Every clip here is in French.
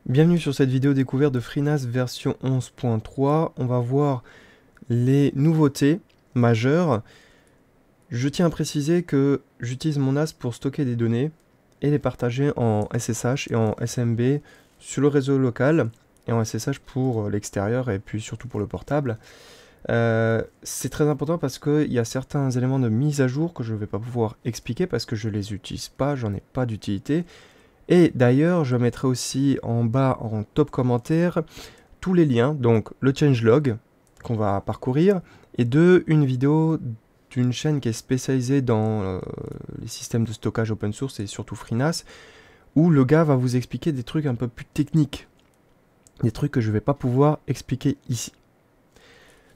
Bienvenue sur cette vidéo découverte de FreeNAS version 11.3. On va voir les nouveautés majeures. Je tiens à préciser que j'utilise mon NAS pour stocker des données et les partager en SSH et en SMB sur le réseau local et en SSH pour l'extérieur et puis surtout pour le portable. C'est très important parce qu'il y a certains éléments de mise à jour que je ne vais pas pouvoir expliquer parce que je ne les utilise pas, j'en ai pas d'utilité. Et d'ailleurs, je mettrai aussi en bas en top commentaire tous les liens, donc le changelog qu'on va parcourir, et une vidéo d'une chaîne qui est spécialisée dans les systèmes de stockage open source et surtout FreeNAS, où le gars va vous expliquer des trucs un peu plus techniques, des trucs que je ne vais pas pouvoir expliquer ici.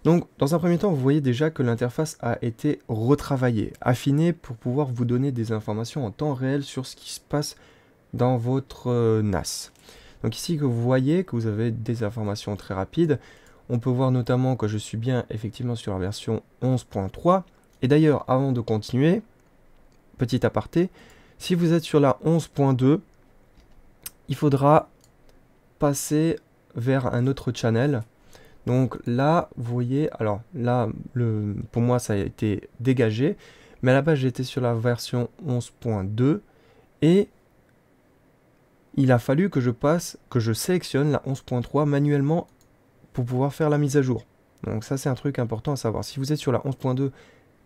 Donc, dans un premier temps, vous voyez déjà que l'interface a été retravaillée, affinée pour pouvoir vous donner des informations en temps réel sur ce qui se passe dans votre NAS. Donc ici que vous voyez que vous avez des informations très rapides. On peut voir notamment que je suis bien effectivement sur la version 11.3. Et d'ailleurs, avant de continuer, petit aparté, si vous êtes sur la 11.2, il faudra passer vers un autre channel. Donc là, vous voyez, alors là, pour moi ça a été dégagé, mais à la base j'étais sur la version 11.2 et il a fallu que je sélectionne la 11.3 manuellement pour pouvoir faire la mise à jour. Donc ça c'est un truc important à savoir. Si vous êtes sur la 11.2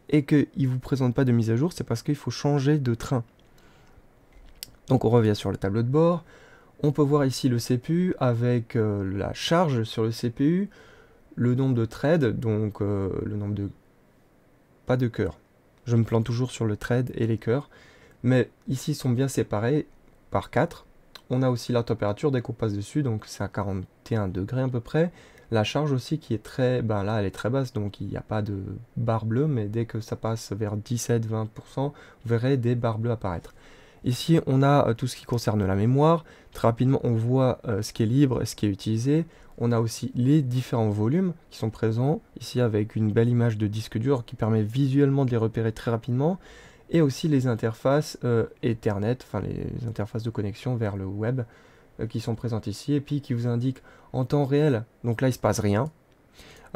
et qu'il ne vous présente pas de mise à jour, c'est parce qu'il faut changer de train. Donc on revient sur le tableau de bord. On peut voir ici le CPU avec la charge sur le CPU, le nombre de threads, donc le nombre de... pas de cœurs. Je me plante toujours sur le thread et les cœurs. Mais ici ils sont bien séparés par 4. On a aussi la température dès qu'on passe dessus, donc c'est à 41 degrés à peu près. La charge aussi qui est très, ben là elle est très basse, donc il n'y a pas de barre bleue, mais dès que ça passe vers 17-20%, vous verrez des barres bleues apparaître. Ici on a tout ce qui concerne la mémoire. Très rapidement on voit ce qui est libre et ce qui est utilisé. On a aussi les différents volumes qui sont présents, ici avec une belle image de disque dur qui permet visuellement de les repérer très rapidement. Et aussi les interfaces Ethernet, enfin les interfaces de connexion vers le web qui sont présentes ici et puis qui vous indiquent en temps réel. Donc là il ne se passe rien.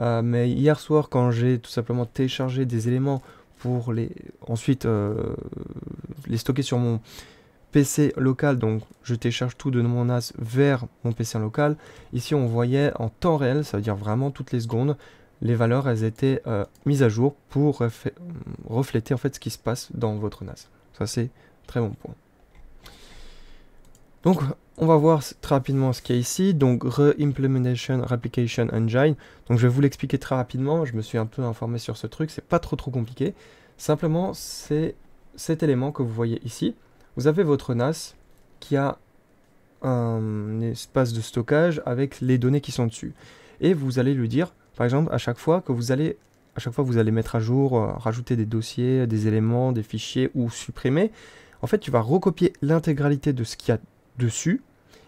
Mais hier soir quand j'ai tout simplement téléchargé des éléments pour ensuite les stocker sur mon PC local, donc je télécharge tout de mon NAS vers mon PC local. Ici on voyait en temps réel, ça veut dire vraiment toutes les secondes, les valeurs elles étaient mises à jour pour refléter en fait ce qui se passe dans votre NAS. Ça c'est très bon point. Donc on va voir très rapidement ce qu'il y a ici. Donc Re-Implementation Replication Engine. Donc je vais vous l'expliquer très rapidement. Je me suis un peu informé sur ce truc. C'est pas trop compliqué. Simplement c'est cet élément que vous voyez ici. Vous avez votre NAS qui a un espace de stockage avec les données qui sont dessus. Et vous allez lui dire, par exemple, à chaque fois que vous allez mettre à jour, rajouter des dossiers, des éléments, des fichiers ou supprimer, en fait, tu vas recopier l'intégralité de ce qu'il y a dessus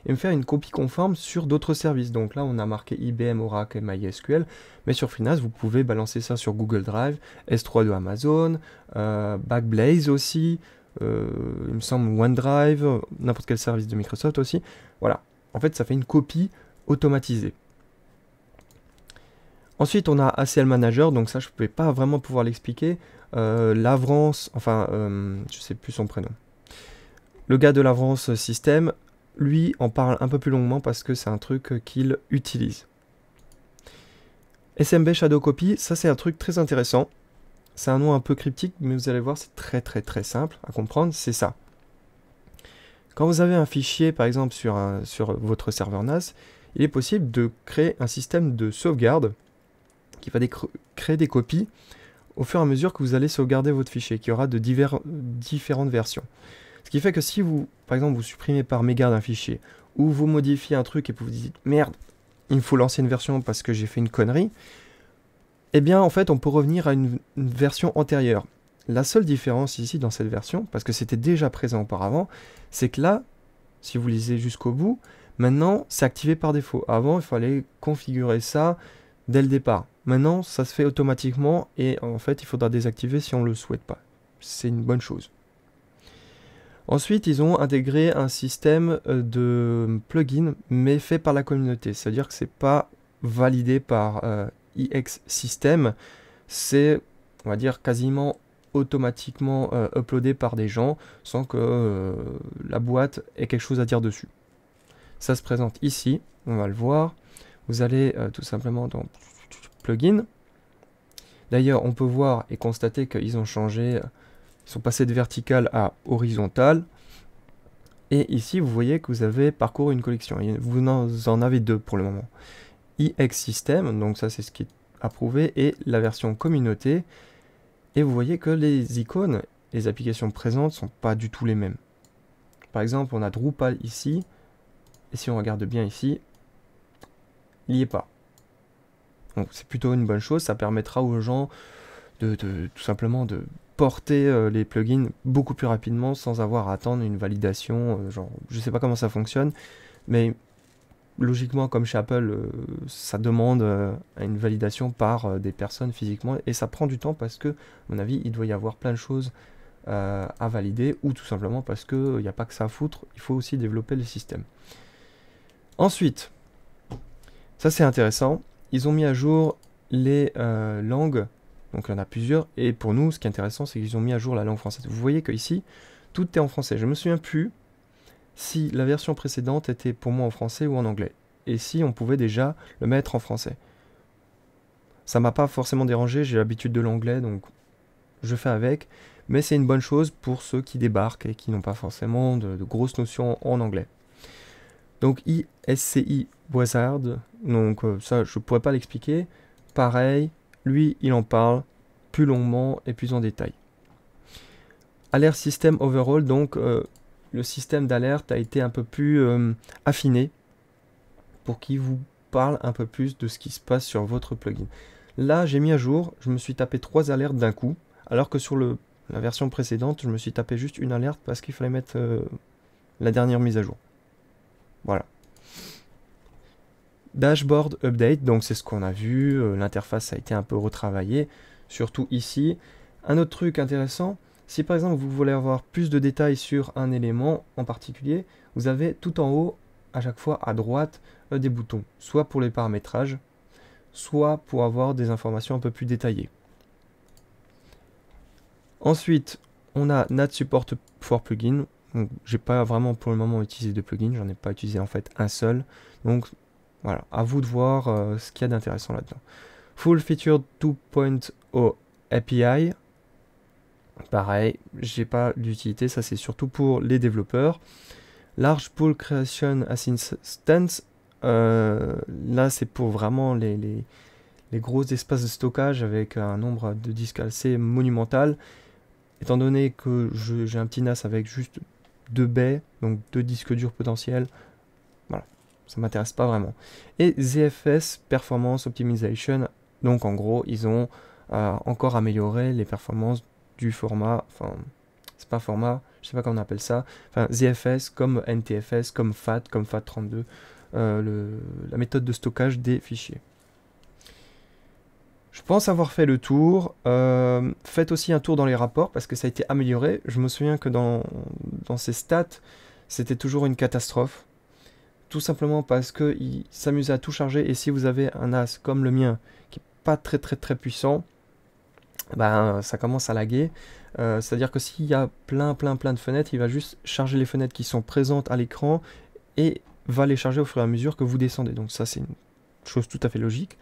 et me faire une copie conforme sur d'autres services. Donc là, on a marqué IBM, Oracle et MySQL, mais sur FreeNAS, vous pouvez balancer ça sur Google Drive, S3 de Amazon, Backblaze aussi, il me semble OneDrive, n'importe quel service de Microsoft aussi. Voilà, en fait, ça fait une copie automatisée. Ensuite, on a ACL Manager, donc ça, je ne pouvais pas vraiment pouvoir l'expliquer. L'Avrance, enfin, je ne sais plus son prénom. Le gars de l'Avrance System, lui, en parle un peu plus longuement parce que c'est un truc qu'il utilise. SMB Shadow Copy, ça c'est un truc très intéressant. C'est un nom un peu cryptique, mais vous allez voir, c'est très simple à comprendre, c'est ça. Quand vous avez un fichier, par exemple, sur votre serveur NAS, il est possible de créer un système de sauvegarde qui va créer des copies au fur et à mesure que vous allez sauvegarder votre fichier, qui aura de différentes versions. Ce qui fait que si vous, par exemple, vous supprimez par mégarde un fichier, ou vous modifiez un truc et vous vous dites « Merde, il me faut l'ancienne version parce que j'ai fait une connerie », eh bien, en fait, on peut revenir à une version antérieure. La seule différence ici dans cette version, parce que c'était déjà présent auparavant, c'est que là, si vous lisez jusqu'au bout, maintenant, c'est activé par défaut. Avant, il fallait configurer ça dès le départ. Maintenant, ça se fait automatiquement et en fait, il faudra désactiver si on ne le souhaite pas. C'est une bonne chose. Ensuite, ils ont intégré un système de plugin, mais fait par la communauté. C'est-à-dire que c'est pas validé par IX System, c'est, on va dire, quasiment automatiquement uploadé par des gens sans que la boîte ait quelque chose à dire dessus. Ça se présente ici, on va le voir. Vous allez tout simplement dans plugin. D'ailleurs, on peut voir et constater qu'ils ont changé, ils sont passés de vertical à horizontal. Et ici, vous voyez que vous avez parcouru une collection. Et vous en avez deux pour le moment. IX System, donc ça c'est ce qui est approuvé, et la version communauté. Et vous voyez que les icônes, les applications présentes, sont pas du tout les mêmes. Par exemple, on a Drupal ici, et si on regarde bien ici, il n'y est pas. Donc c'est plutôt une bonne chose, ça permettra aux gens de tout simplement de porter les plugins beaucoup plus rapidement sans avoir à attendre une validation. Genre, je sais pas comment ça fonctionne, mais logiquement, comme chez Apple, ça demande une validation par des personnes physiquement, et ça prend du temps parce que, à mon avis, il doit y avoir plein de choses à valider, ou tout simplement parce qu'il n'y a pas que ça à foutre, il faut aussi développer le système. Ensuite, ça c'est intéressant, ils ont mis à jour les langues, donc il y en a plusieurs, et pour nous, ce qui est intéressant, c'est qu'ils ont mis à jour la langue française. Vous voyez qu'ici, tout est en français. Je me souviens plus si la version précédente était pour moi en français ou en anglais, et si on pouvait déjà le mettre en français. Ça m'a pas forcément dérangé, j'ai l'habitude de l'anglais, donc je fais avec, mais c'est une bonne chose pour ceux qui débarquent et qui n'ont pas forcément de grosses notions en anglais. Donc ISCI Wizard, donc ça je pourrais pas l'expliquer, pareil, lui il en parle plus longuement et plus en détail. Alert System Overall, donc le système d'alerte a été un peu plus affiné pour qu'il vous parle un peu plus de ce qui se passe sur votre plugin. Là, j'ai mis à jour, je me suis tapé 3 alertes d'un coup, alors que sur la version précédente, je me suis tapé juste une alerte parce qu'il fallait mettre la dernière mise à jour. Voilà. Dashboard Update, donc c'est ce qu'on a vu, l'interface a été un peu retravaillée, surtout ici. Un autre truc intéressant, si par exemple vous voulez avoir plus de détails sur un élément en particulier, vous avez tout en haut, à chaque fois à droite, des boutons, soit pour les paramétrages, soit pour avoir des informations un peu plus détaillées. Ensuite, on a NAT Support for Plugin. Donc, j'ai pas vraiment pour le moment utilisé de plugin, j'en ai pas utilisé en fait un seul. Donc voilà, à vous de voir ce qu'il y a d'intéressant là-dedans. Full Featured 2.0 API. Pareil, j'ai pas d'utilité, ça c'est surtout pour les développeurs. Large Pool Creation Assistance, là c'est pour vraiment les gros espaces de stockage avec un nombre de disques assez monumental. Étant donné que j'ai un petit NAS avec juste 2 baies, donc 2 disques durs potentiels, voilà, ça m'intéresse pas vraiment. Et ZFS Performance Optimization, donc en gros ils ont encore amélioré les performances du format, enfin c'est pas format, je sais pas comment on appelle ça, enfin ZFS comme NTFS, comme FAT32, la méthode de stockage des fichiers. Je pense avoir fait le tour. Faites aussi un tour dans les rapports parce que ça a été amélioré. Je me souviens que dans ces stats, c'était toujours une catastrophe. Tout simplement parce qu'il s'amusait à tout charger, et si vous avez un NAS comme le mien qui n'est pas très puissant, ben, ça commence à laguer. C'est-à-dire que s'il y a plein de fenêtres, il va juste charger les fenêtres qui sont présentes à l'écran et va les charger au fur et à mesure que vous descendez. Donc ça c'est une chose tout à fait logique.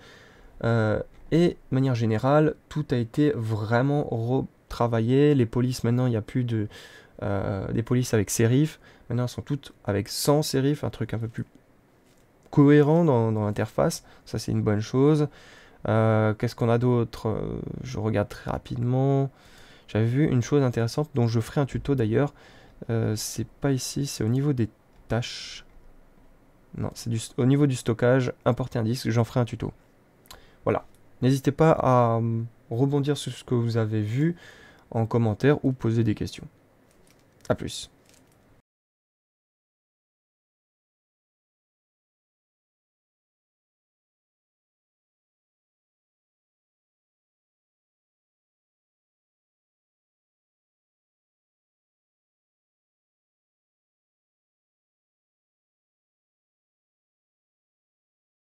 Et de manière générale, tout a été vraiment retravaillé. Les polices, maintenant, il n'y a plus des polices avec sérif. Maintenant, elles sont toutes avec sans sérif, un truc un peu plus cohérent dans l'interface. Ça, c'est une bonne chose. Qu'est-ce qu'on a d'autre? Je regarde très rapidement. J'avais vu une chose intéressante dont je ferai un tuto d'ailleurs. C'est pas ici, c'est au niveau des tâches. Non, c'est au niveau du stockage. Importer un disque, j'en ferai un tuto. Voilà. N'hésitez pas à rebondir sur ce que vous avez vu en commentaire ou poser des questions. A plus.